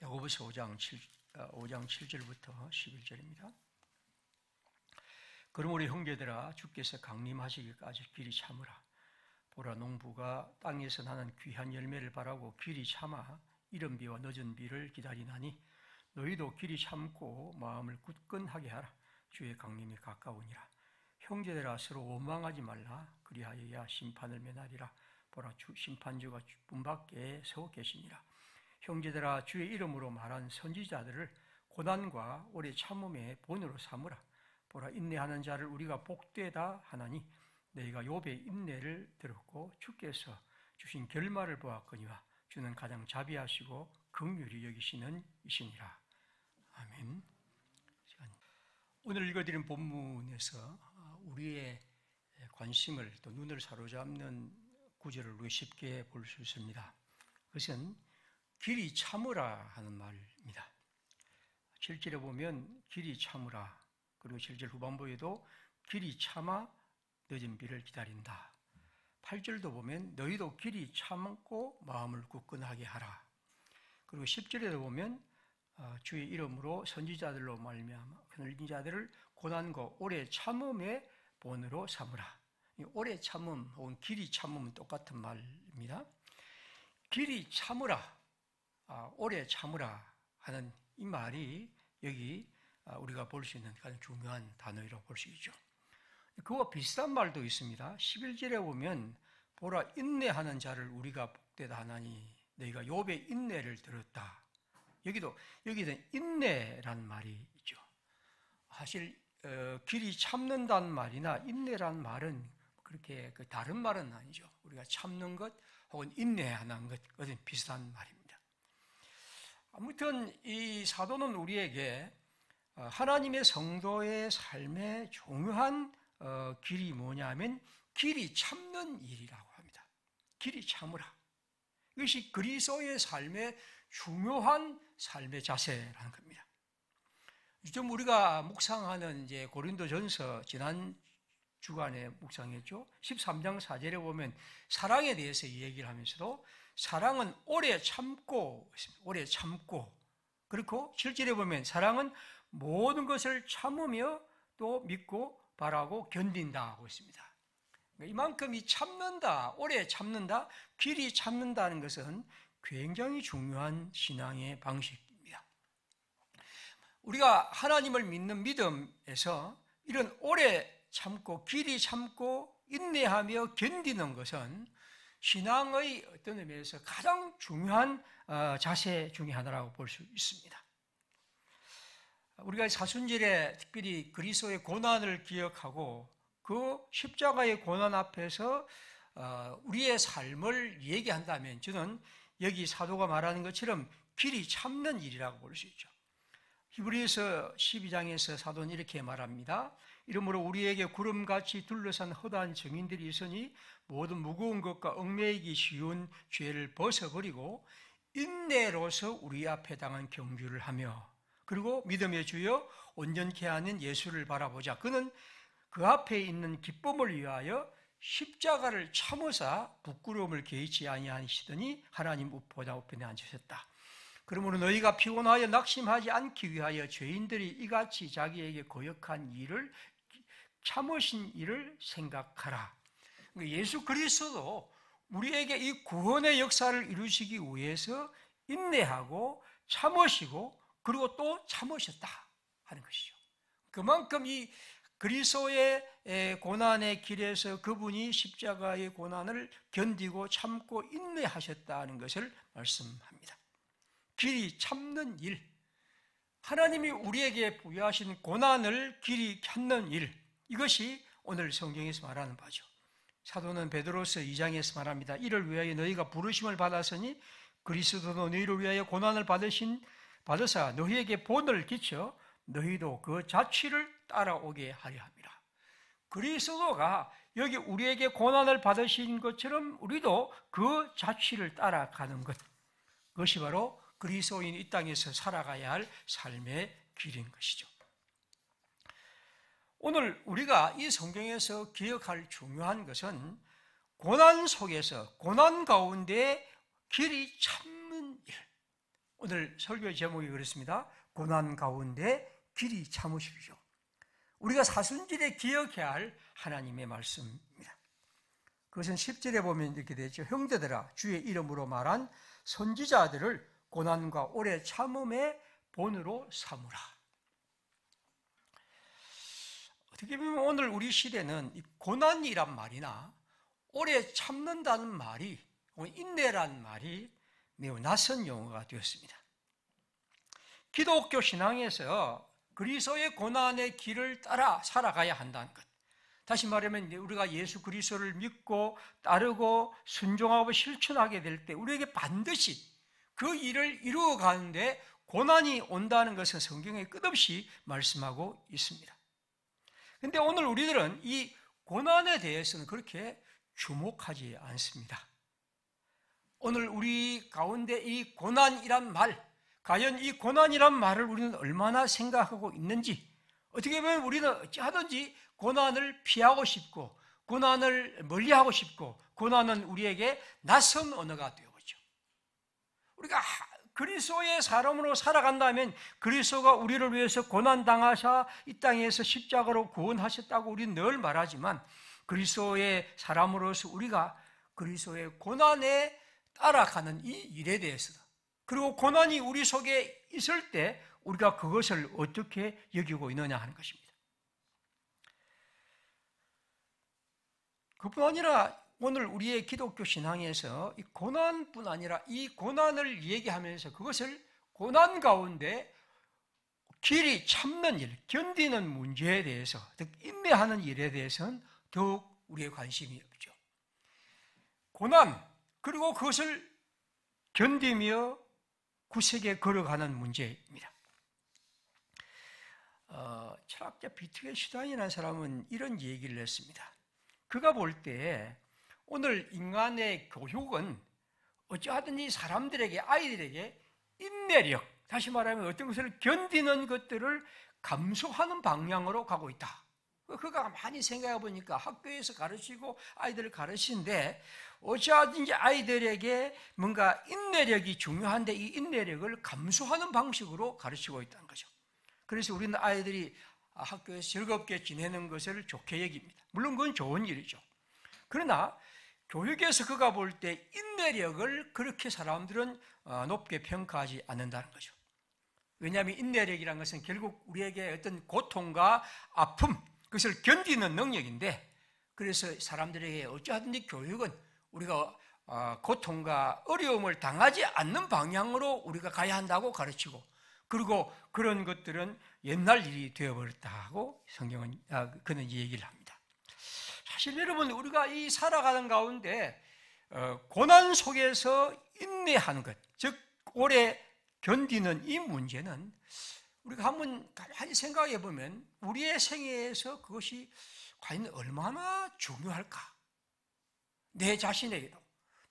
야고보서 5장 7절부터 11절입니다. 그러므로 형제들아 주께서 강림하시기까지 길이 참으라. 보라, 농부가 땅에서 나는 귀한 열매를 바라고 길이 참아 이른 비와 늦은 비를 기다리나니 너희도 길이 참고 마음을 굳건하게 하라. 주의 강림이 가까우니라. 형제들아 서로 원망하지 말라. 그리하여야 심판을 면하리라. 보라, 심판주가 문 밖에 서 계시니라. 형제들아 주의 이름으로 말한 선지자들을 고난과 오래 참음의 본으로 삼으라. 보라, 인내하는 자를 우리가 복되다 하나니 너희가 욥의 인내를 들었고 주께서 주신 결말을 보았거니와 주는 가장 자비하시고 긍휼히 여기시는 이시니라. 아멘. 오늘 읽어드린 본문에서 우리의 관심을 또 눈을 사로잡는 구절을 우리 쉽게 볼 수 있습니다. 그것은 길이 참으라 하는 말입니다. 7절에 보면 길이 참으라, 그리고 7절 후반부에도 길이 참아 늦은 비를 기다린다. 8절도 보면 너희도 길이 참고 마음을 굳건하게 하라. 그리고 10절에도 보면 주의 이름으로 선지자들로 말미암아 그늘진 자들을 고난과 오래 참음의 본으로 삼으라. 오래 참음 혹은 길이 참음은 똑같은 말입니다. 길이 참으라, 오래 참으라 하는 이 말이 여기 우리가 볼 수 있는 가장 중요한 단어라고 볼 수 있죠. 그와 비슷한 말도 있습니다. 11절에 보면 보라, 인내하는 자를 우리가 복되다 하나니 너희가 욥의 인내를 들었다. 여기는 인내란 말이 있죠. 사실 길이 참는다는 말이나 인내란 말은 그렇게 다른 말은 아니죠. 우리가 참는 것 혹은 인내하는 것은 비슷한 말입니다. 아무튼 이 사도는 우리에게 하나님의 성도의 삶의 중요한 길이 뭐냐면 길이 참는 일이라고 합니다. 길이 참으라. 이것이 그리스도의 삶의 중요한 삶의 자세라는 겁니다. 요즘 우리가 묵상하는 이제 고린도전서 지난 주간에 묵상했죠. 13장 4절에 보면 사랑에 대해서 이 얘기를 하면서도 사랑은 오래 참고, 그리고 7절에 보면 사랑은 모든 것을 참으며 또 믿고 바라고 견딘다 하고 있습니다. 이만큼 이 참는다, 오래 참는다, 길이 참는다는 것은 굉장히 중요한 신앙의 방식입니다. 우리가 하나님을 믿는 믿음에서 이런 오래 참고 길이 참고 인내하며 견디는 것은 신앙의 어떤 의미에서 가장 중요한 자세 중에 하나라고 볼 수 있습니다. 우리가 사순절에 특별히 그리스도의 고난을 기억하고 그 십자가의 고난 앞에서 우리의 삶을 얘기한다면 저는 여기 사도가 말하는 것처럼 길이 참는 일이라고 볼 수 있죠. 히브리서 12장에서 사도는 이렇게 말합니다. 이러므로 우리에게 구름같이 둘러싼 허다한 증인들이 있으니 모든 무거운 것과 얽매이기 쉬운 죄를 벗어버리고 인내로서 우리 앞에 당한 경주를 하며 그리고 믿음의 주여 온전케 하는 예수를 바라보자. 그는 그 앞에 있는 기쁨을 위하여 십자가를 참으사 부끄러움을 개의치 아니하시더니 하나님 우보다 우편에 앉으셨다. 그러므로 너희가 피곤하여 낙심하지 않기 위하여 죄인들이 이같이 자기에게 거역한 일을 참으신 일을 생각하라. 예수 그리스도도 우리에게 이 구원의 역사를 이루시기 위해서 인내하고 참으시고 그리고 또 참으셨다 하는 것이죠. 그만큼 이 그리스도의 고난의 길에서 그분이 십자가의 고난을 견디고 참고 인내하셨다는 것을 말씀합니다. 길이 참는 일, 하나님이 우리에게 부여하신 고난을 길이 참는 일, 이것이 오늘 성경에서 말하는 바죠. 사도는 베드로서 2장에서 말합니다. 이를 위하여 너희가 부르심을 받았으니 그리스도도 너희를 위하여 고난을 받으사 너희에게 본을 끼쳐 너희도 그 자취를 따라오게 하려 합니다. 그리스도가 여기 우리에게 고난을 받으신 것처럼 우리도 그 자취를 따라가는 것, 그것이 바로 그리스도인 이 땅에서 살아가야 할 삶의 길인 것이죠. 오늘 우리가 이 성경에서 기억할 중요한 것은 고난 속에서, 고난 가운데 길이 참는 일, 오늘 설교의 제목이 그렇습니다. 고난 가운데 길이 참으십시오. 우리가 사순절에 기억해야 할 하나님의 말씀입니다. 그것은 10절에 보면 이렇게 되죠. 형제들아, 주의 이름으로 말한 선지자들을 고난과 오래 참음의 본으로 삼으라. 어떻게 보면 오늘 우리 시대는 이 고난이란 말이나 오래 참는다는 말이, 인내란 말이 매우 낯선 용어가 되었습니다. 기독교 신앙에서 그리스도의 고난의 길을 따라 살아가야 한다는 것. 다시 말하면 우리가 예수 그리스도를 믿고 따르고 순종하고 실천하게 될 때 우리에게 반드시 그 일을 이루어가는데 고난이 온다는 것은 성경에 끝없이 말씀하고 있습니다. 그런데 오늘 우리들은 이 고난에 대해서는 그렇게 주목하지 않습니다. 오늘 우리 가운데 이 고난이란 말, 과연 이 고난이란 말을 우리는 얼마나 생각하고 있는지, 어떻게 보면 우리는 어찌하든지 고난을 피하고 싶고 고난을 멀리하고 싶고 고난은 우리에게 낯선 언어가 되어버죠. 우리가 그리스도의 사람으로 살아간다면 그리스도가 우리를 위해서 고난당하사 이 땅에서 십자가로 구원하셨다고 우리는 늘 말하지만 그리스도의 사람으로서 우리가 그리스도의 고난에 따라가는 이 일에 대해서, 그리고 고난이 우리 속에 있을 때 우리가 그것을 어떻게 여기고 있느냐 하는 것입니다. 그뿐 아니라 오늘 우리의 기독교 신앙에서 이 고난뿐 아니라 이 고난을 얘기하면서 그것을 고난 가운데 길이 참는 일, 견디는 문제에 대해서, 즉 인내하는 일에 대해서는 더욱 우리의 관심이 없죠. 고난, 그리고 그것을 견디며 구색에 걸어가는 문제입니다. 철학자 비트겐슈타인이라는 사람은 이런 얘기를 했습니다. 그가 볼 때 오늘 인간의 교육은 어찌하든지 사람들에게, 아이들에게 인내력, 다시 말하면 어떤 것을 견디는 것들을 감수하는 방향으로 가고 있다. 그가 많이 생각해 보니까 학교에서 가르치고 아이들을 가르치는데 어찌하든지 아이들에게 뭔가 인내력이 중요한데 이 인내력을 감수하는 방식으로 가르치고 있다는 거죠. 그래서 우리는 아이들이 학교에서 즐겁게 지내는 것을 좋게 여깁니다. 물론 그건 좋은 일이죠. 그러나 교육에서 그가 볼 때 인내력을 그렇게 사람들은 높게 평가하지 않는다는 거죠. 왜냐하면 인내력이라는 것은 결국 우리에게 어떤 고통과 아픔, 그것을 견디는 능력인데, 그래서 사람들에게 어찌하든지 교육은 우리가 고통과 어려움을 당하지 않는 방향으로 우리가 가야 한다고 가르치고, 그리고 그런 것들은 옛날 일이 되어버렸다고 성경은 그는 얘기를 합니다. 사실 여러분, 우리가 이 살아가는 가운데 고난 속에서 인내하는 것, 즉 오래 견디는 이 문제는 우리가 한번 가만히 생각해 보면 우리의 생애에서 그것이 과연 얼마나 중요할까? 내 자신에게도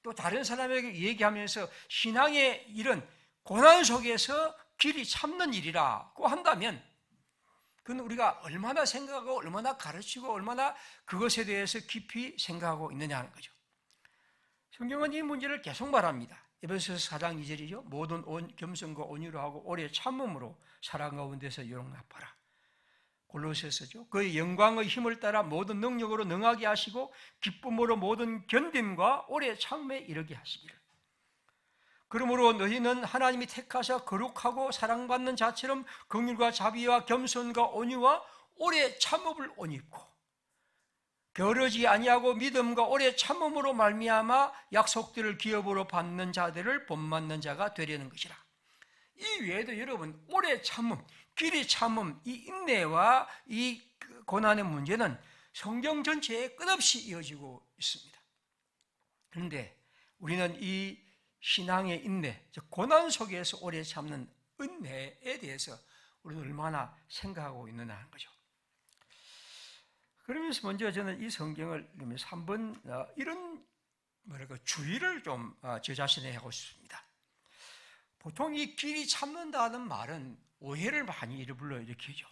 또 다른 사람에게 얘기하면서 신앙의 일은 고난 속에서 길이 참는 일이라고 한다면 그건 우리가 얼마나 생각하고 얼마나 가르치고 얼마나 그것에 대해서 깊이 생각하고 있느냐 하는 거죠. 성경은 이 문제를 계속 말합니다. 에베소서 4장 2절이죠. 모든 겸손과 온유로 하고 오래 참음으로 사랑 가운데서 용납하라. 골로새서죠. 그의 영광의 힘을 따라 모든 능력으로 능하게 하시고 기쁨으로 모든 견딤과 오래 참음에 이르게 하시기를. 그러므로 너희는 하나님이 택하사 거룩하고 사랑받는 자처럼 긍휼과 자비와 겸손과 온유와 오래 참음을 옷 입고 게으르지 아니하고 믿음과 오래 참음으로 말미암아 약속들을 기업으로 받는 자들을 본받는 자가 되려는 것이라. 이 외에도 여러분 오래 참음, 길이 참음, 이 인내와 이 고난의 문제는 성경 전체에 끝없이 이어지고 있습니다. 그런데 우리는 이 신앙의 인내, 즉 고난 속에서 오래 참는 은혜에 대해서 우리는 얼마나 생각하고 있느냐 하는 거죠. 그러면서 먼저 저는 이 성경을 한번 이런 주의를 좀 저 자신에 하고 싶습니다. 보통 이 길이 참는다는 말은 오해를 많이 불러일으키죠.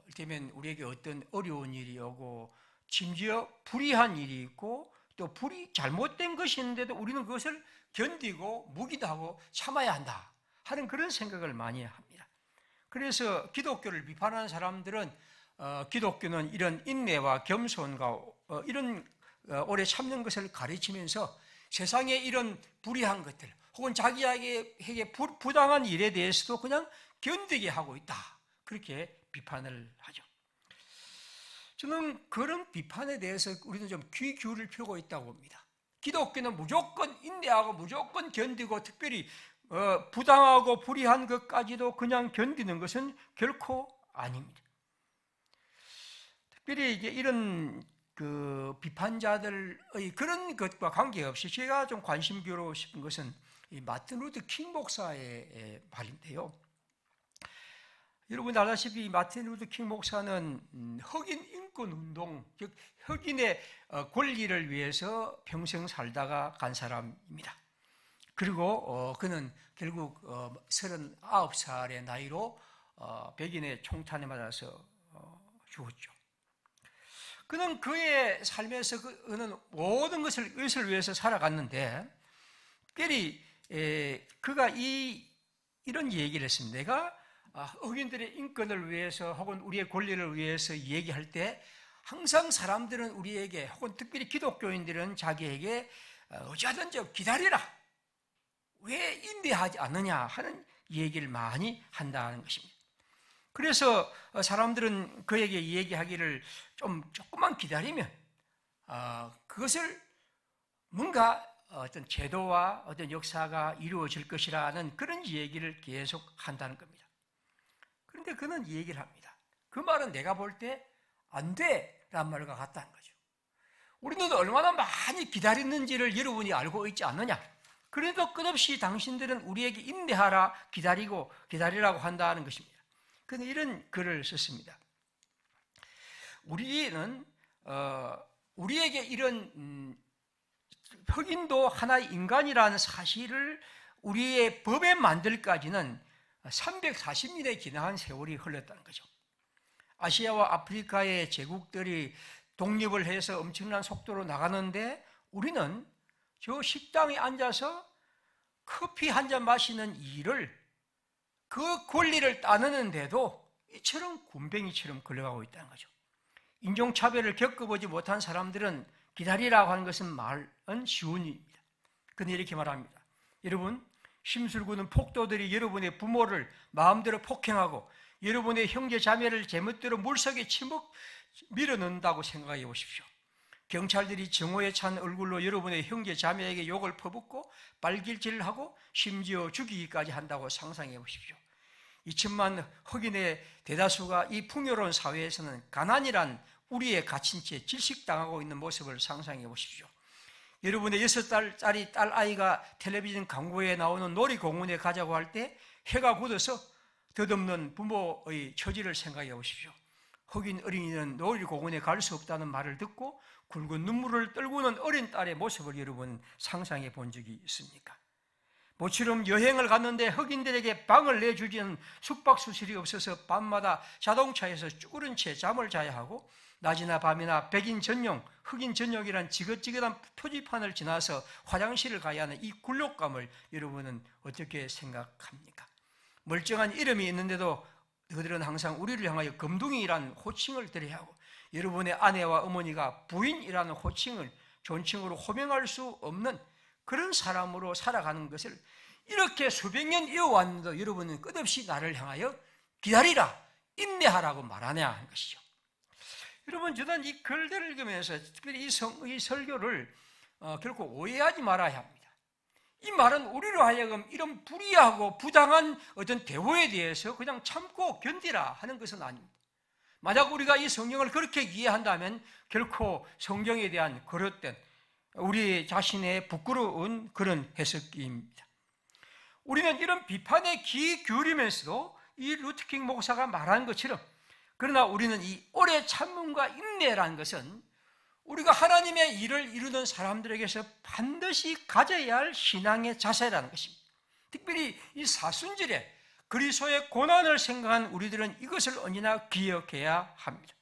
이를테면 우리에게 어떤 어려운 일이 오고 심지어 불의한 일이 있고 또 불이 잘못된 것이 있는데도 우리는 그것을 견디고 묵인하고 참아야 한다 하는 그런 생각을 많이 합니다. 그래서 기독교를 비판하는 사람들은 기독교는 이런 인내와 겸손과 이런 오래 참는 것을 가르치면서 세상에 이런 불의한 것들 혹은 자기에게 부당한 일에 대해서도 그냥 견디게 하고 있다, 그렇게 비판을 하죠. 저는 그런 비판에 대해서 우리는 좀 귀 기울일 필요가 있다고 봅니다. 기독교는 무조건 인내하고 무조건 견디고 특별히 부당하고 불의한 것까지도 그냥 견디는 것은 결코 아닙니다. 특별히 이제 이런 그 비판자들의 그런 것과 관계없이 제가 좀 관심 기울이고 싶은 것은 이 마틴 루터 킹 목사의 말인데요. 여러분 알다시피 마틴 루터 킹 목사는 흑인 인권 운동, 즉 흑인의 권리를 위해서 평생 살다가 간 사람입니다. 그리고 그는 결국 39살의 나이로 백인의 총탄에 맞아서 죽었죠. 그는 그의 삶에서 그는 모든 것을 의를 위해서 살아갔는데, 특별히 그가 이런 얘기를 했습니다. 내가 흑인들의 인권을 위해서 혹은 우리의 권리를 위해서 얘기할 때 항상 사람들은 우리에게 혹은 특별히 기독교인들은 자기에게 어찌하든지 기다리라, 왜 인내하지 않느냐 하는 얘기를 많이 한다는 것입니다. 그래서 사람들은 그에게 얘기하기를 조금만 기다리면 그것을 뭔가 어떤 제도와 어떤 역사가 이루어질 것이라는 그런 얘기를 계속 한다는 겁니다. 그런데 그는 얘기를 합니다. 그 말은 내가 볼 때 안 돼 라는 말과 같다는 거죠. 우리는 얼마나 많이 기다렸는지를 여러분이 알고 있지 않느냐. 그래도 끝없이 당신들은 우리에게 인내하라, 기다리라고 한다는 것입니다. 그는 이런 글을 썼습니다. 우리는 우리에게 이런 흑인도 하나의 인간이라는 사실을 우리의 법에 만들까지는 340년에 지나간 세월이 흘렀다는 거죠. 아시아와 아프리카의 제국들이 독립을 해서 엄청난 속도로 나가는데 우리는 저 식당에 앉아서 커피 한 잔 마시는 일을, 그 권리를 따르는데도 이처럼 굼벵이처럼 걸려가고 있다는 거죠. 인종차별을 겪어보지 못한 사람들은 기다리라고 하는 것은 말은 쉬운 일입니다. 그는 이렇게 말합니다. 여러분, 심술구는 폭도들이 여러분의 부모를 마음대로 폭행하고 여러분의 형제 자매를 제멋대로 물속에 밀어넣는다고 생각해 보십시오. 경찰들이 정오에 찬 얼굴로 여러분의 형제 자매에게 욕을 퍼붓고 발길질을 하고 심지어 죽이기까지 한다고 상상해 보십시오. 2천만 흑인의 대다수가 이 풍요로운 사회에서는 가난이란 우리의 갇힌 채 질식당하고 있는 모습을 상상해 보십시오. 여러분의 6살짜리 딸아이가 텔레비전 광고에 나오는 놀이공원에 가자고 할 때 해가 굳어서 덧없는 부모의 처지를 생각해 보십시오. 흑인 어린이는 놀이공원에 갈 수 없다는 말을 듣고 굵은 눈물을 떨구는 어린 딸의 모습을 여러분 상상해 본 적이 있습니까? 모처럼 여행을 갔는데 흑인들에게 방을 내주지는 숙박시설이 없어서 밤마다 자동차에서 쭈그린 채 잠을 자야 하고, 낮이나 밤이나 백인 전용, 흑인 전용이란 지긋지긋한 표지판을 지나서 화장실을 가야 하는 이 굴욕감을 여러분은 어떻게 생각합니까? 멀쩡한 이름이 있는데도 그들은 항상 우리를 향하여 금둥이라는 호칭을 드려야 하고, 여러분의 아내와 어머니가 부인이라는 호칭을 존칭으로 호명할 수 없는 그런 사람으로 살아가는 것을 이렇게 수백 년 이어왔는데도 여러분은 끝없이 나를 향하여 기다리라, 인내하라고 말하냐 하는 것이죠. 여러분, 저는 이 글들을 읽으면서 특별히 이 설교를 결코 오해하지 말아야 합니다. 이 말은 우리로 하여금 이런 불의하고 부당한 어떤 대우에 대해서 그냥 참고 견디라 하는 것은 아닙니다. 만약 우리가 이 성경을 그렇게 이해한다면 결코 성경에 대한 그릇된 우리 자신의 부끄러운 그런 해석입니다. 우리는 이런 비판에 귀 기울이면서도 이 루터킹 목사가 말한 것처럼, 그러나 우리는 이 오래 참음과 인내라는 것은 우리가 하나님의 일을 이루는 사람들에게서 반드시 가져야 할 신앙의 자세라는 것입니다. 특별히 이 사순절에 그리스도의 고난을 생각한 우리들은 이것을 언제나 기억해야 합니다.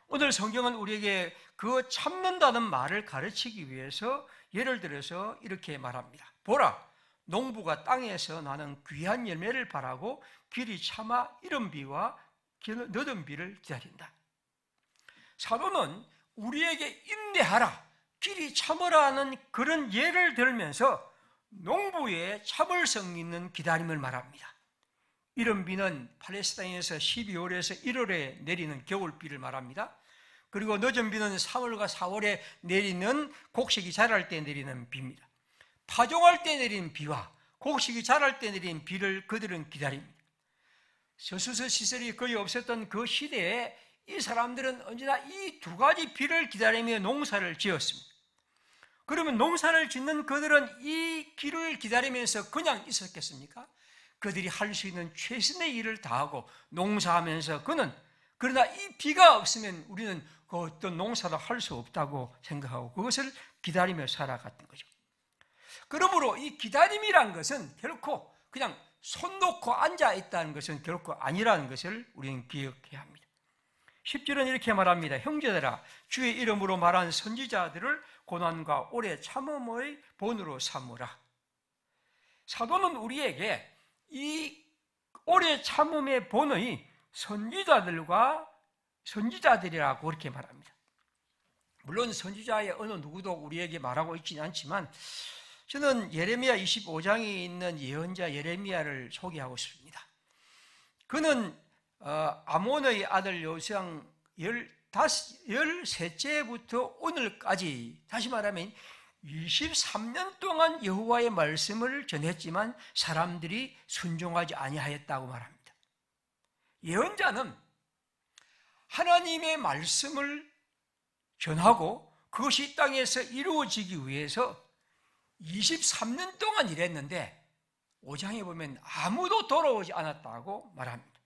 오늘 성경은 우리에게 그 참는다는 말을 가르치기 위해서 예를 들어서 이렇게 말합니다. 보라, 농부가 땅에서 나는 귀한 열매를 바라고 길이 참아 이른 비와 늦은 비를 기다린다. 사도는 우리에게 인내하라, 길이 참으라는 그런 예를 들면서 농부의 참을성 있는 기다림을 말합니다. 이른 비는 팔레스타인에서 12월에서 1월에 내리는 겨울비를 말합니다. 그리고 늦은 비는 3월과 4월에 내리는 곡식이 자랄 때 내리는 비입니다. 파종할 때 내리는 비와 곡식이 자랄 때 내리는 비를 그들은 기다립니다. 저수서 시설이 거의 없었던 그 시대에 이 사람들은 언제나 이 두 가지 비를 기다리며 농사를 지었습니다. 그러면 농사를 짓는 그들은 이 비를 기다리면서 그냥 있었겠습니까? 그들이 할 수 있는 최선의 일을 다하고 농사하면서 그러나 이 비가 없으면 우리는 그 어떤 농사도 할 수 없다고 생각하고 그것을 기다리며 살아갔던 거죠. 그러므로 이 기다림이란 것은 결코 그냥 손 놓고 앉아 있다는 것은 결코 아니라는 것을 우리는 기억해야 합니다. 10절은 이렇게 말합니다. 형제들아, 주의 이름으로 말한 선지자들을 고난과 오래 참음의 본으로 삼으라. 사도는 우리에게 이 오래 참음의 본의 선지자들이라고 그렇게 말합니다. 물론 선지자의 어느 누구도 우리에게 말하고 있지는 않지만 저는 예레미야 25장에 있는 예언자 예레미야를 소개하고 싶습니다. 그는 아몬의 아들 요시양 13째부터 오늘까지, 다시 말하면 23년 동안 여호와의 말씀을 전했지만 사람들이 순종하지 아니하였다고 말합니다. 예언자는 하나님의 말씀을 전하고 그것이 이 땅에서 이루어지기 위해서 23년 동안 일했는데 5장에 보면 아무도 돌아오지 않았다고 말합니다.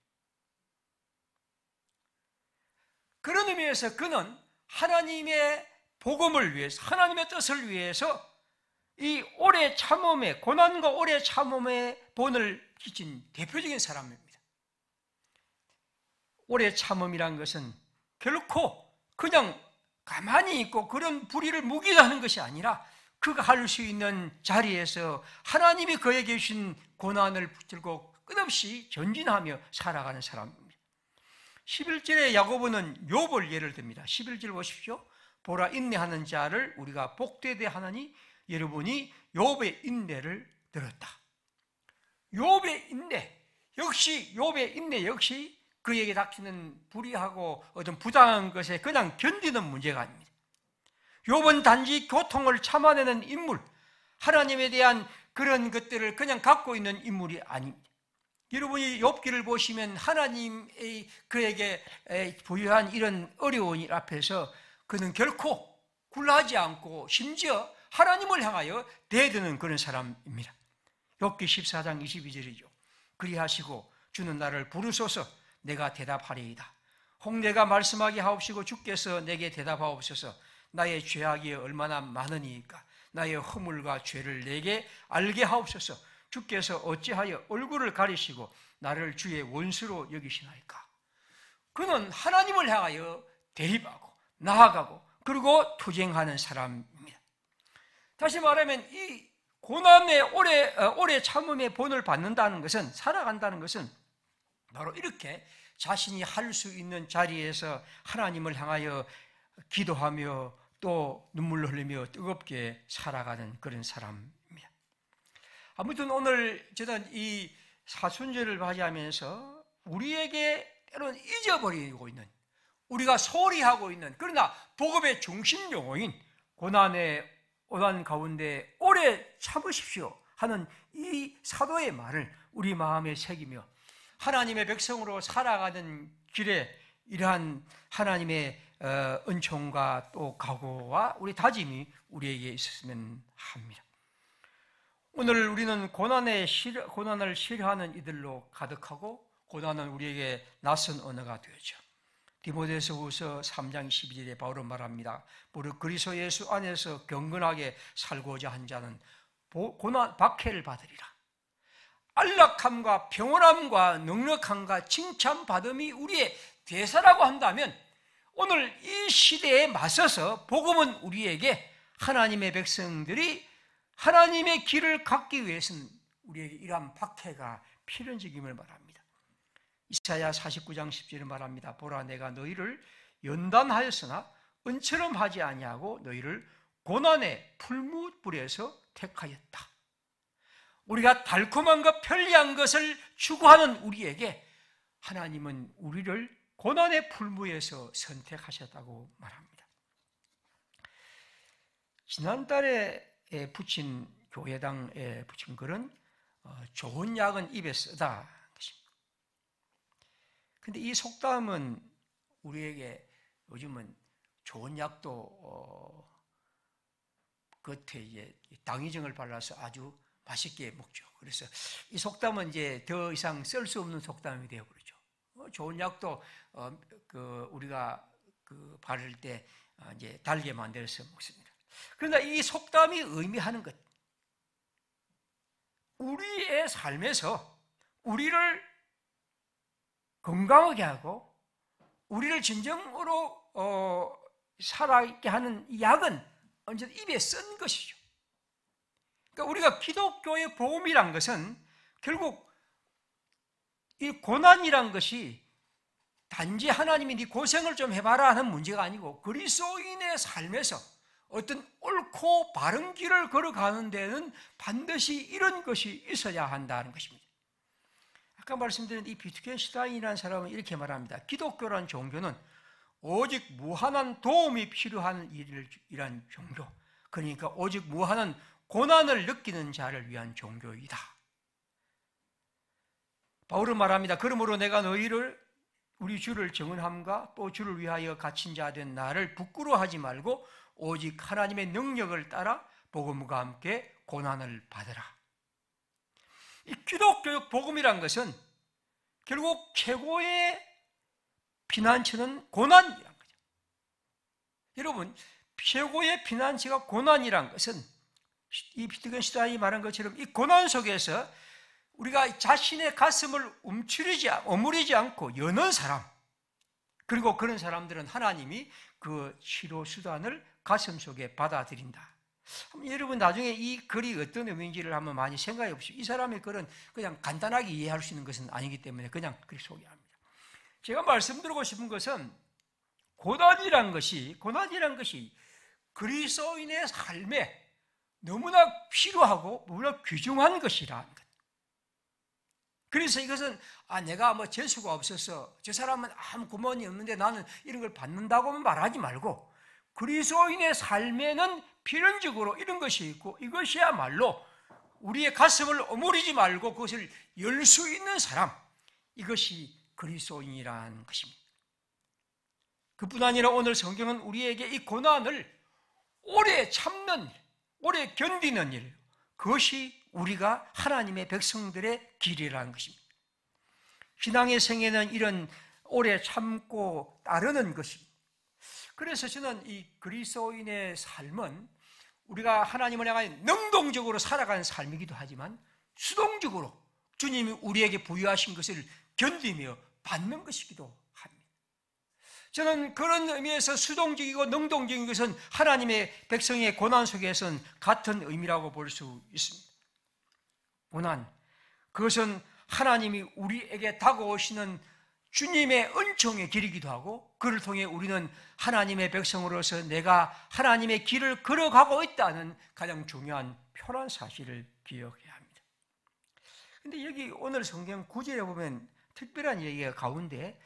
그런 의미에서 그는 하나님의 복음을 위해서, 하나님의 뜻을 위해서 이 오래 참음의, 고난과 오래 참음의 본을 지닌 대표적인 사람입니다. 오래 참음이란 것은 결코 그냥 가만히 있고 그런 불의를 묵인하는 것이 아니라 그가 할 수 있는 자리에서 하나님이 그에게 주신 고난을 붙들고 끝없이 전진하며 살아가는 사람입니다. 11절에 야고보는 욥을 예를 듭니다. 11절 보십시오. 보라, 인내하는 자를 우리가 복되게 하나니 여러분이 욥의 인내를 들었다. 욥의 인내 역시 그에게 닥치는 불의하고 어떤 부당한 것에 그냥 견디는 문제가 아닙니다. 욥은 단지 고통을 참아내는 인물, 하나님에 대한 그런 것들을 그냥 갖고 있는 인물이 아닙니다. 여러분이 욥기를 보시면 하나님의 그에게 부여한 이런 어려운 일 앞에서 그는 결코 굴하지 않고 심지어 하나님을 향하여 대드는 그런 사람입니다. 욥기 14장 22절이죠. 그리하시고 주는 나를 부르소서 내가 대답하리이다. 혹 내가 말씀하게 하옵시고 주께서 내게 대답하옵소서. 나의 죄악이 얼마나 많으니까 나의 허물과 죄를 내게 알게 하옵소서. 주께서 어찌하여 얼굴을 가리시고 나를 주의 원수로 여기시나이까. 그는 하나님을 향하여 대립하고 나아가고 그리고 투쟁하는 사람입니다. 다시 말하면 이 고난의 오래 참음의 본을 받는다는 것은, 살아간다는 것은 바로 이렇게 자신이 할 수 있는 자리에서 하나님을 향하여 기도하며 또 눈물을 흘리며 뜨겁게 살아가는 그런 사람입니다. 아무튼 오늘 저는 이 사순절을 맞이하면서 우리에게 때로는 잊어버리고 있는, 우리가 소홀히 하고 있는, 그러나 복음의 중심 용어인 고난 가운데 오래 참으십시오 하는 이 사도의 말을 우리 마음에 새기며 하나님의 백성으로 살아가는 길에 이러한 하나님의 은총과 또 각오와 우리 다짐이 우리에게 있었으면 합니다. 오늘 우리는 고난을 싫어하는 이들로 가득하고 고난은 우리에게 낯선 언어가 되었죠. 디모데후서 3장 12절에 바울은 말합니다. 무릇 그리스도 예수 안에서 경건하게 살고자 한 자는 고난 박해를 받으리라. 안락함과 평온함과 넉넉함과 칭찬받음이 우리의 대사라고 한다면 오늘 이 시대에 맞서서 복음은 우리에게 하나님의 백성들이 하나님의 길을 갖기 위해서는 우리에게 이러한 박해가 필연적임을 말합니다. 이사야 49장 10절에 말합니다. 보라, 내가 너희를 연단하였으나 은처럼 하지 아니하고 너희를 고난의 풀무불에서 택하였다. 우리가 달콤한 것, 편리한 것을 추구하는 우리에게 하나님은 우리를 고난의 풀무에서 선택하셨다고 말합니다. 지난달에 붙인 교회당에 붙인 글은 좋은 약은 입에 쓰다 것입니다. 그런데 이 속담은 우리에게 요즘은 좋은 약도 겉에 이제 당위증을 발라서 아주 맛있게 먹죠. 그래서 이 속담은 이제 더 이상 쓸 수 없는 속담이 되어버리죠. 좋은 약도 우리가 바를 때 이제 달게 만들어서 먹습니다. 그러나 이 속담이 의미하는 것, 우리의 삶에서 우리를 건강하게 하고 우리를 진정으로 살아있게 하는 약은 언제든 입에 쓴 것이죠. 그러니까 우리가 기독교의 복음이란 것은 결국 이 고난이란 것이 단지 하나님이 네 고생을 좀 해봐라 하는 문제가 아니고 그리스도인의 삶에서 어떤 옳고 바른 길을 걸어가는 데는 반드시 이런 것이 있어야 한다는 것입니다. 아까 말씀드린 이 비트겐슈타인이라는 사람은 이렇게 말합니다. 기독교란 종교는 오직 무한한 도움이 필요한 일이란 종교, 그러니까 오직 무한한 고난을 느끼는 자를 위한 종교이다. 바울은 말합니다. 그러므로 내가 너희를 우리 주를 정언함과 또 주를 위하여 갇힌 자 된 나를 부끄러워하지 말고 오직 하나님의 능력을 따라 복음과 함께 고난을 받으라. 이 기독교의 복음이란 것은 결국 최고의 피난처는 고난이란 거죠. 여러분, 최고의 피난처가 고난이란 것은 이 비트겐슈타인이 말한 것처럼 이 고난 속에서 우리가 자신의 가슴을 오므리지 않고 여는 사람, 그리고 그런 사람들은 하나님이 그 치료 수단을 가슴 속에 받아들인다. 여러분 나중에 이 글이 어떤 의미인지를 한번 많이 생각해 보십시오. 이 사람의 글은 그냥 간단하게 이해할 수 있는 것은 아니기 때문에 그냥 그렇게 소개합니다. 제가 말씀드리고 싶은 것은 고난이란 것이 그리스도인의 삶에 너무나 필요하고 너무나 귀중한 것이라는 것. 그래서 이것은 내가 뭐 재수가 없어서 저 사람은 아무 구멍이 없는데 나는 이런 걸 받는다고만 말하지 말고 그리스도인의 삶에는 필연적으로 이런 것이 있고 이것이야말로 우리의 가슴을 오므리지 말고 그것을 열 수 있는 사람, 이것이 그리스도인이라는 것입니다. 그뿐 아니라 오늘 성경은 우리에게 이 고난을 오래 참는, 오래 견디는 일, 그것이 우리가 하나님의 백성들의 길이라는 것입니다. 신앙의 생애는 이런 오래 참고 따르는 것입니다. 그래서 저는 이 그리스도인의 삶은 우리가 하나님을 향해 능동적으로 살아가는 삶이기도 하지만 수동적으로 주님이 우리에게 부여하신 것을 견디며 받는 것이기도 합니다. 저는 그런 의미에서 수동적이고 능동적인 것은 하나님의 백성의 고난 속에서는 같은 의미라고 볼 수 있습니다. 고난, 그것은 하나님이 우리에게 다가오시는 주님의 은총의 길이기도 하고 그를 통해 우리는 하나님의 백성으로서 내가 하나님의 길을 걸어가고 있다는 가장 중요한 표란 사실을 기억해야 합니다. 그런데 여기 오늘 성경 9절에 보면 특별한 얘기가 가운데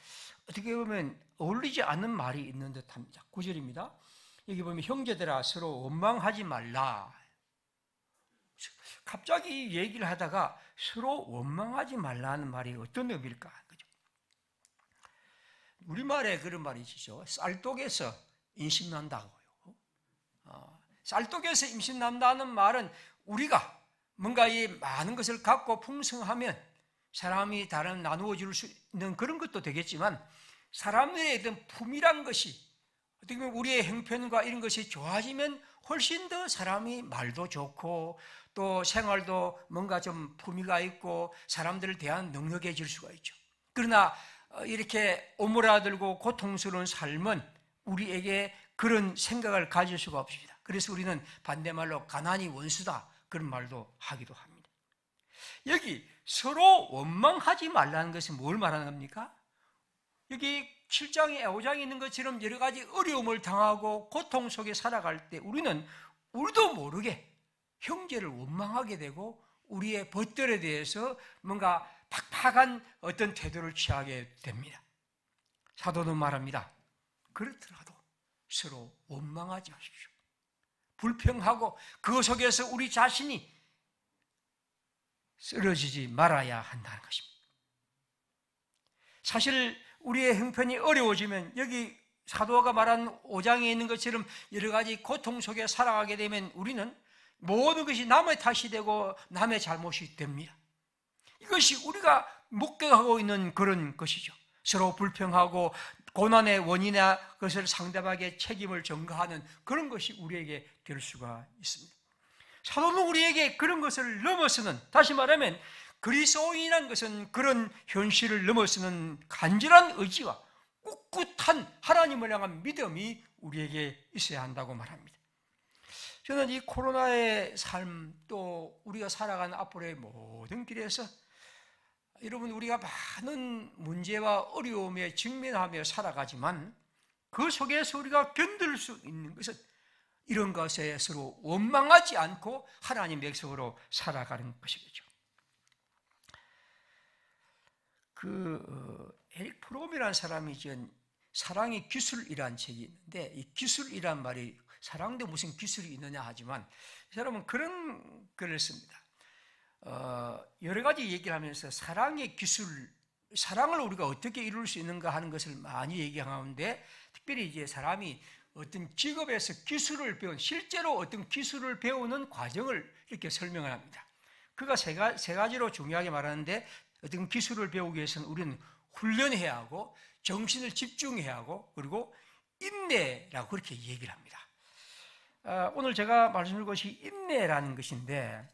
어떻게 보면 어울리지 않는 말이 있는 듯합니다. 9절입니다. 여기 보면 형제들아 서로 원망하지 말라. 갑자기 얘기를 하다가 서로 원망하지 말라는 말이 어떤 의미일까? 그죠? 우리말에 그런 말이 있죠. 쌀독에서 임신난다고요. 쌀독에서 임신난다는 말은 우리가 뭔가 이 많은 것을 갖고 풍성하면 사람이 다른 나누어 줄 수 있는 그런 것도 되겠지만 사람들의 어떤 품이란 것이 어떻게 보면 우리의 형편과 이런 것이 좋아지면 훨씬 더 사람이 말도 좋고 또 생활도 뭔가 좀 품위가 있고 사람들을 대하는 넉넉해질 수가 있죠. 그러나 이렇게 오므라들고 고통스러운 삶은 우리에게 그런 생각을 가질 수가 없습니다. 그래서 우리는 반대말로 가난이 원수다 그런 말도 하기도 합니다. 여기 서로 원망하지 말라는 것은 뭘 말하는 겁니까? 여기 7장에 5장에 있는 것처럼 여러 가지 어려움을 당하고 고통 속에 살아갈 때 우리도 모르게 형제를 원망하게 되고 우리의 벗들에 대해서 뭔가 팍팍한 어떤 태도를 취하게 됩니다. 사도는 말합니다. 그렇더라도 서로 원망하지 마십시오. 불평하고 그 속에서 우리 자신이 쓰러지지 말아야 한다는 것입니다. 사실 우리의 형편이 어려워지면 여기 사도가 말한 5장에 있는 것처럼 여러 가지 고통 속에 살아가게 되면 우리는 모든 것이 남의 탓이 되고 남의 잘못이 됩니다. 이것이 우리가 목격하고 있는 그런 것이죠. 서로 불평하고 고난의 원인이나 그것을 상대방에게 책임을 전가하는 그런 것이 우리에게 될 수가 있습니다. 사도는 우리에게 그런 것을 넘어서는, 다시 말하면 그리스도인이라는 것은 그런 현실을 넘어서는 간절한 의지와 꿋꿋한 하나님을 향한 믿음이 우리에게 있어야 한다고 말합니다. 저는 이 코로나의 삶, 또 우리가 살아가는 앞으로의 모든 길에서 여러분, 우리가 많은 문제와 어려움에 직면하며 살아가지만 그 속에서 우리가 견딜 수 있는 것은 이런 것에 서로 원망하지 않고 하나님의 백성으로 살아가는 것이겠죠. 에릭 프롬이라는 사람이 지은 사랑의 기술이라는 책이 있는데, 이 기술이란 말이 사랑도 무슨 기술이 있느냐 하지만 이 사람은 그런 글을 씁니다. 여러 가지 얘기를 하면서 사랑의 기술, 사랑을 우리가 어떻게 이룰 수 있는가 하는 것을 많이 얘기하는데, 특별히 이제 사람이 어떤 직업에서 기술을 배운, 실제로 어떤 기술을 배우는 과정을 이렇게 설명을 합니다. 그가 세 가지로 중요하게 말하는데, 어떤 기술을 배우기 위해서는 우리는 훈련해야 하고, 정신을 집중해야 하고, 그리고 인내라고 그렇게 얘기를 합니다. 오늘 제가 말씀드릴 것이 인내라는 것인데,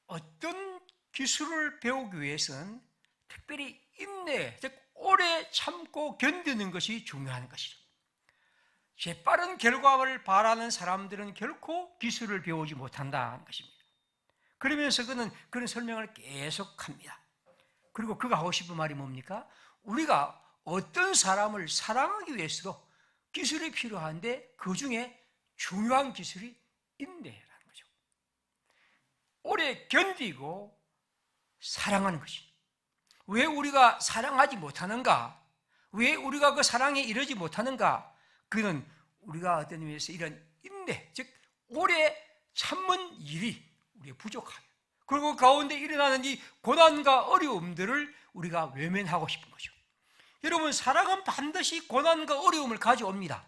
어떤 기술을 배우기 위해서는 특별히 인내, 즉 오래 참고 견디는 것이 중요한 것이죠. 재빠른 결과를 바라는 사람들은 결코 기술을 배우지 못한다는 것입니다. 그러면서 그는 그런 설명을 계속합니다. 그리고 그가 하고 싶은 말이 뭡니까? 우리가 어떤 사람을 사랑하기 위해서도 기술이 필요한데 그 중에 중요한 기술이 인내라는 거죠. 오래 견디고 사랑하는 것입니다. 왜 우리가 사랑하지 못하는가? 왜 우리가 그 사랑에 이르지 못하는가? 그는 우리가 어떤 의미에서 이런 인내, 즉 오래 참는 일이 우리의 부족함, 그리고 가운데 일어나는 이 고난과 어려움들을 우리가 외면하고 싶은 거죠. 여러분, 사랑은 반드시 고난과 어려움을 가져옵니다.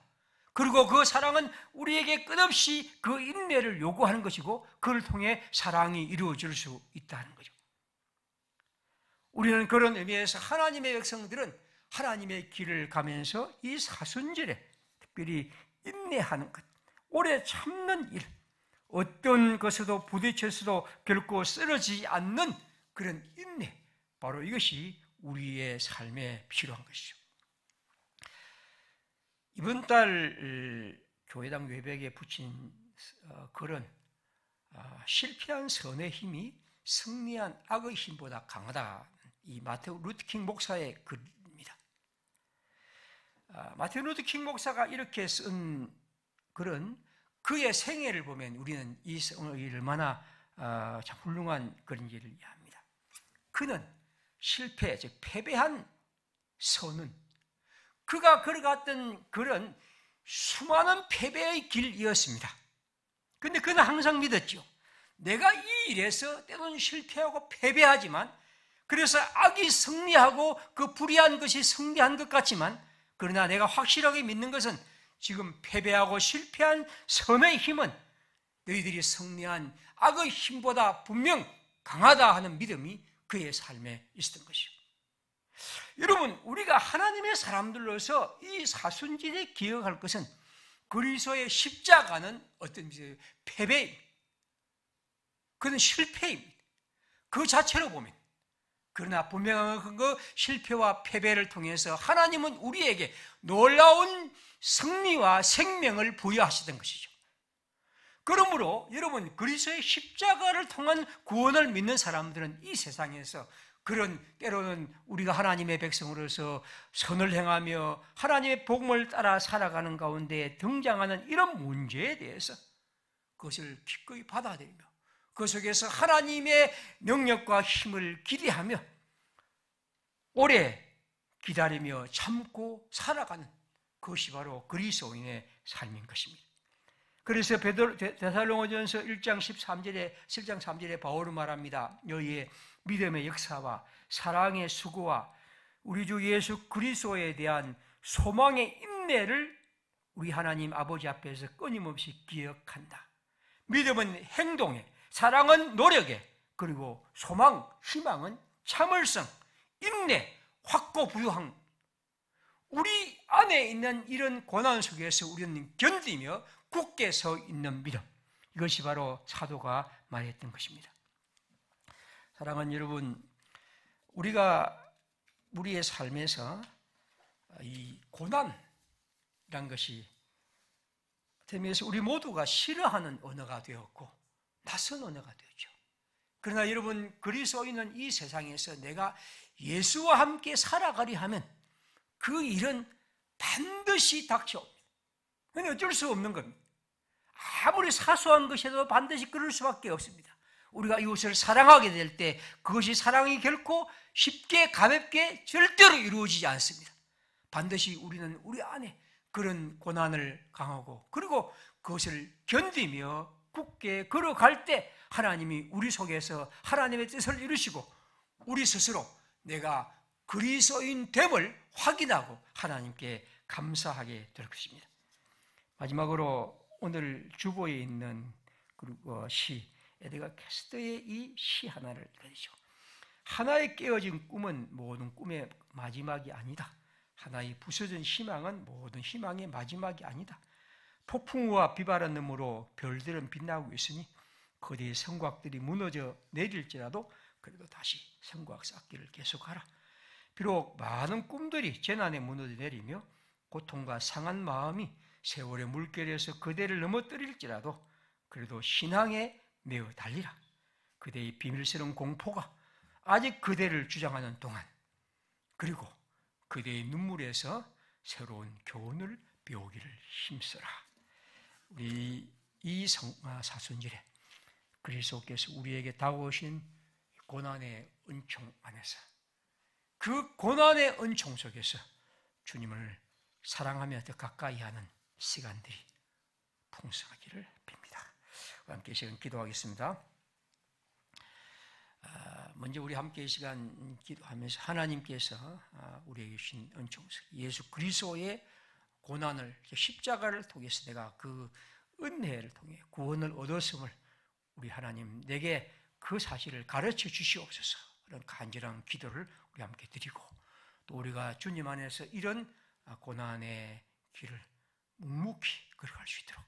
그리고 그 사랑은 우리에게 끝없이 그 인내를 요구하는 것이고, 그를 통해 사랑이 이루어질 수 있다는 거죠. 우리는 그런 의미에서 하나님의 백성들은 하나님의 길을 가면서 이 사순절에 특별히 인내하는 것, 오래 참는 일, 어떤 것에도 부딪혀서도 결코 쓰러지지 않는 그런 인내, 바로 이것이 우리의 삶에 필요한 것이죠. 이번 달 교회당 외벽에 붙인 글은 실패한 선의 힘이 승리한 악의 힘보다 강하다, 이 마틴 루터 킹 목사의 글입니다. 마틴 루터 킹 목사가 이렇게 쓴 글은 그의 생애를 보면 우리는 이 얼마나 참 훌륭한 글인지를 이해합니다. 그는 실패, 즉 패배한 선은, 그가 걸어갔던 길은 수많은 패배의 길이었습니다. 그런데 그는 항상 믿었죠. 내가 이 일에서 때로는 실패하고 패배하지만, 그래서 악이 승리하고 그 불의한 것이 승리한 것 같지만, 그러나 내가 확실하게 믿는 것은 지금 패배하고 실패한 선의 힘은 너희들이 승리한 악의 힘보다 분명 강하다 하는 믿음이 그의 삶에 있었던 것이죠. 여러분, 우리가 하나님의 사람들로서 이 사순절에 기억할 것은 그리스도의 십자가는 어떤 패배입니다. 그는 실패입니다. 그 자체로 보면 그러나 분명한 그 실패와 패배를 통해서 하나님은 우리에게 놀라운 승리와 생명을 부여하시던 것이죠. 그러므로 여러분, 그리스도의 십자가를 통한 구원을 믿는 사람들은 이 세상에서 그런 때로는 우리가 하나님의 백성으로서 선을 행하며 하나님의 복음을 따라 살아가는 가운데 등장하는 이런 문제에 대해서 그것을 기꺼이 받아들이며 그 속에서 하나님의 능력과 힘을 기대하며 오래 기다리며 참고 살아가는 그것이 바로 그리스도인의 삶인 것입니다. 그래서 데살로니가전서 1장 3절에 바울은 말합니다. 너희의 믿음의 역사와 사랑의 수고와 우리 주 예수 그리스도에 대한 소망의 인내를 우리 하나님 아버지 앞에서 끊임없이 기억한다. 믿음은 행동에, 사랑은 노력에, 그리고 소망, 희망은 참을성, 인내, 확고부유함. 우리 안에 있는 이런 고난 속에서 우리는 견디며 굳게 서 있는 믿음, 이것이 바로 사도가 말했던 것입니다. 사랑하는 여러분, 우리가 우리의 삶에서 이 고난이란 것이 어서 우리 모두가 싫어하는 언어가 되었고 낯선 언어가 되었죠. 그러나 여러분, 그리스도인은 이 세상에서 내가 예수와 함께 살아가려 하면 그 일은 반드시 닥쳐옵니다. 그건 어쩔 수 없는 겁니다. 아무리 사소한 것이라도 반드시 그럴 수밖에 없습니다. 우리가 이웃을 사랑하게 될 때 그것이 사랑이 결코 쉽게 가볍게 절대로 이루어지지 않습니다. 반드시 우리는 우리 안에 그런 고난을 강하고 그리고 그것을 견디며 굳게 걸어갈 때 하나님이 우리 속에서 하나님의 뜻을 이루시고 우리 스스로 내가 그리스도인 됨을 확인하고 하나님께 감사하게 될 것입니다. 마지막으로 오늘 주보에 있는 시 에드가 캐스터의 이 시 하나를 읽으시죠. 하나의 깨어진 꿈은 모든 꿈의 마지막이 아니다. 하나의 부서진 희망은 모든 희망의 마지막이 아니다. 폭풍우와 비바람으로 별들은 빛나고 있으니 거대의 성곽들이 무너져 내릴지라도 그래도 다시 성곽 쌓기를 계속하라. 비록 많은 꿈들이 재난에 무너져 내리며 고통과 상한 마음이 세월의 물결에서 그대를 넘어뜨릴지라도 그래도 신앙에 매어 달리라. 그대의 비밀스러운 공포가 아직 그대를 주장하는 동안 그리고 그대의 눈물에서 새로운 교훈을 배우기를 힘써라. 우리 이 사순절에 그리스도께서 우리에게 다가오신 고난의 은총 안에서 그 고난의 은총 속에서 주님을 사랑하며 더 가까이 하는 시간들이 풍성하기를 빕니다. 함께 이 시간 기도하겠습니다. 먼저 우리 함께 이 시간 기도하면서 하나님께서 우리에게 주신 은총, 예수 그리스도의 고난을 십자가를 통해서 내가 그 은혜를 통해 구원을 얻었음을 우리 하나님 내게 그 사실을 가르쳐 주시옵소서. 그런 간절한 기도를 우리 함께 드리고 또 우리가 주님 안에서 이런 고난의 길을 묵묵히 걸어갈 수 있도록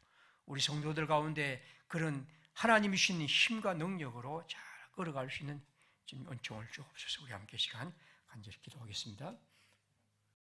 우리 성도들 가운데 그런 하나님이 주신 힘과 능력으로 잘 걸어갈 수 있는 은총을 주옵소서. 우리 함께 시간 간절히 기도하겠습니다.